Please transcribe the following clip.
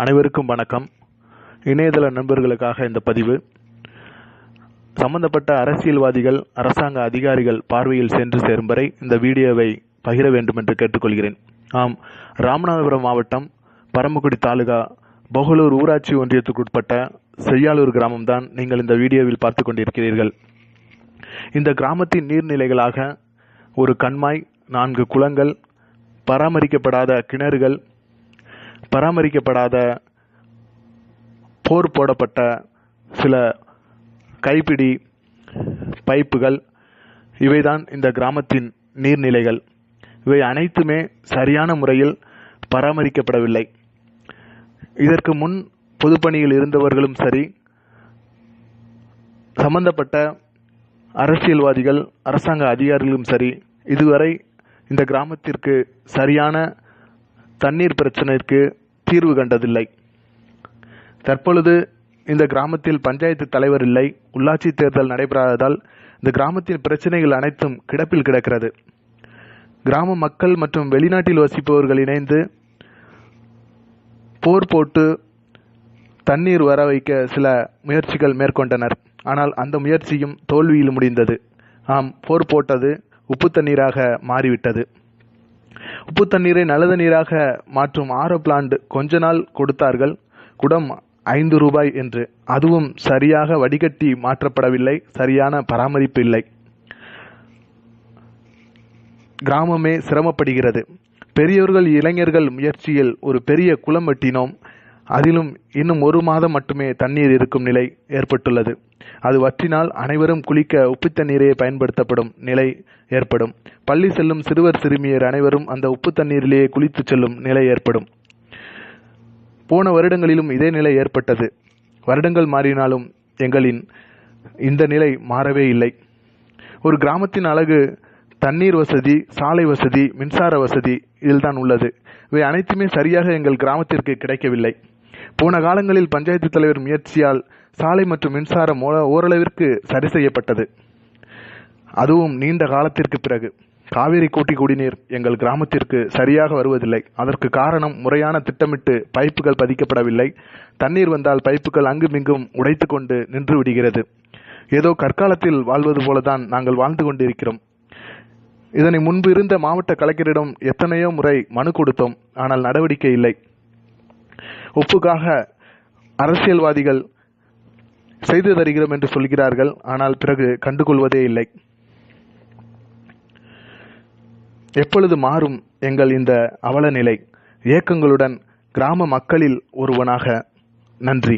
அனைவருக்கும் வணக்கம். இணையதள நண்பர்களுக்காக இந்த பதிவு. சம்பந்தப்பட்ட அரசியல்வாதிகள், அரசாங்க அதிகாரிகள் பார்வையில் சென்று சேரும் வரை இந்த வீடியோவை பகிர வேண்டும் என்று கேட்டுக்கொள்கிறேன். ராமநாதபுரம் மாவட்டம் பரமக்குடி தாலுகா பொகலூர் ஊராட்சி ஒன்றியத்துக்குட்பட்ட செய்யாலூர் கிராமம்தான் நீங்கள் இந்த வீடியோவில் பார்த்து கொண்டிருக்கிறீர்கள். இந்த கிராமத்தின் நீர்நிலைகளாக ஒரு கண்மாய், 4 குளங்கள், பராமரிக்கப்படாத கிணறுகள், பராமரிக்கப்படாத போர் போடப்பட்ட சில கைப்பிடி பைப்புகள், இவைதான் இந்த கிராமத்தின் நீர்நிலைகள். இவை அனைத்துமே சரியான முறையில் பராமரிக்கப்படவில்லை. இதற்கு முன் பொதுப்பணியில் இருந்தவர்களும் சரி, சம்பந்தப்பட்ட அரசியல்வாதிகள், அரசாங்க அதிகாரிகளும் சரி, இதுவரை இந்த கிராமத்திற்கு சரியான தண்ணீர் பிரச்சனைக்கு தீர்வு கண்டதில்லை. தற்பொழுது இந்த கிராமத்தில் பஞ்சாயத்து தலைவர் இல்லை. உள்ளாட்சி தேர்தல் நடைபெறாததால் இந்த கிராமத்தின் பிரச்சனைகள் அனைத்தும் கிடப்பில் கிடக்கிறது. கிராம மக்கள் மற்றும் வெளிநாட்டில் வசிப்பவர்கள் இணைந்து போர் போட்டு தண்ணீர் வர வைக்க சில முயற்சிகள் மேற்கொண்டனர். ஆனால் அந்த முயற்சியும் தோல்வியில் முடிந்தது. போர் போட்டது உப்பு தண்ணீராக மாறிவிட்டது. உப்பு தண்ணீரை நல்ல நீராக மாற்றும் ஆரோ பிளான்ட் கொஞ்ச நாள் கொடுத்தார்கள், குடம் 5 ரூபாய் என்று. அதுவும் சரியாக வடிகட்டி மாற்றப்படவில்லை, சரியான பராமரிப்பு இல்லை. கிராமமே சிரமப்படுகிறது. பெரியவர்கள், இளைஞர்கள் முயற்சியில் ஒரு பெரிய குளம் வெட்டினோம். அதிலும் இன்னும் 1 மாதம் மட்டுமே தண்ணீர் இருக்கும் நிலை ஏற்பட்டுள்ளது. அது வற்றினால் அனைவரும் குளிக்க உப்பு தண்ணீரை பயன்படுத்தப்படும் நிலை ஏற்படும். பள்ளி செல்லும் சிறுவர் சிறுமியர் அனைவரும் அந்த உப்பு தண்ணீரிலேயே குளித்து செல்லும் நிலை ஏற்படும். போன வருடங்களிலும் இதே நிலை ஏற்பட்டது. வருடங்கள் மாறினாலும் எங்களின் இந்த நிலை மாறவே இல்லை. ஒரு கிராமத்தின் அழகு தண்ணீர் வசதி, சாலை வசதி, மின்சார வசதி இதில்தான் உள்ளது. இவை அனைத்துமே சரியாக எங்கள் கிராமத்திற்கு கிடைக்கவில்லை. போன காலங்களில் பஞ்சாயத்து தலைவர் முயற்சியால் சாலை மற்றும் மின்சாரம் ஓரளவிற்கு சரி செய்யப்பட்டது. அதுவும் நீண்ட காலத்திற்கு பிறகு. காவிரி கூட்டி குடிநீர் எங்கள் கிராமத்திற்கு சரியாக வருவதில்லை. அதற்கு காரணம் முறையான திட்டமிட்டு பைப்புகள் பதிக்கப்படவில்லை. தண்ணீர் வந்தால் பைப்புகள் அங்குமிங்கும் உடைத்து கொண்டு நின்று விடுகிறது. ஏதோ கற்காலத்தில் வாழ்வது போலதான் நாங்கள் வாழ்ந்து கொண்டிருக்கிறோம். இதனை முன்பு இருந்த மாவட்ட கலெக்டரிடம் எத்தனையோ முறை மனு கொடுத்தோம். ஆனால் நடவடிக்கை இல்லை. ஒப்புக்காக அரசியல்வாதிகள் செய்து தருகிறோம் என்று சொல்கிறார்கள். ஆனால் பிறகு கண்டுகொள்வதே இல்லை. எப்பொழுது மாறும் எங்கள் இந்த அவல நிலை? ஏக்கங்களுடன் கிராம மக்களில் ஒருவனாக நன்றி.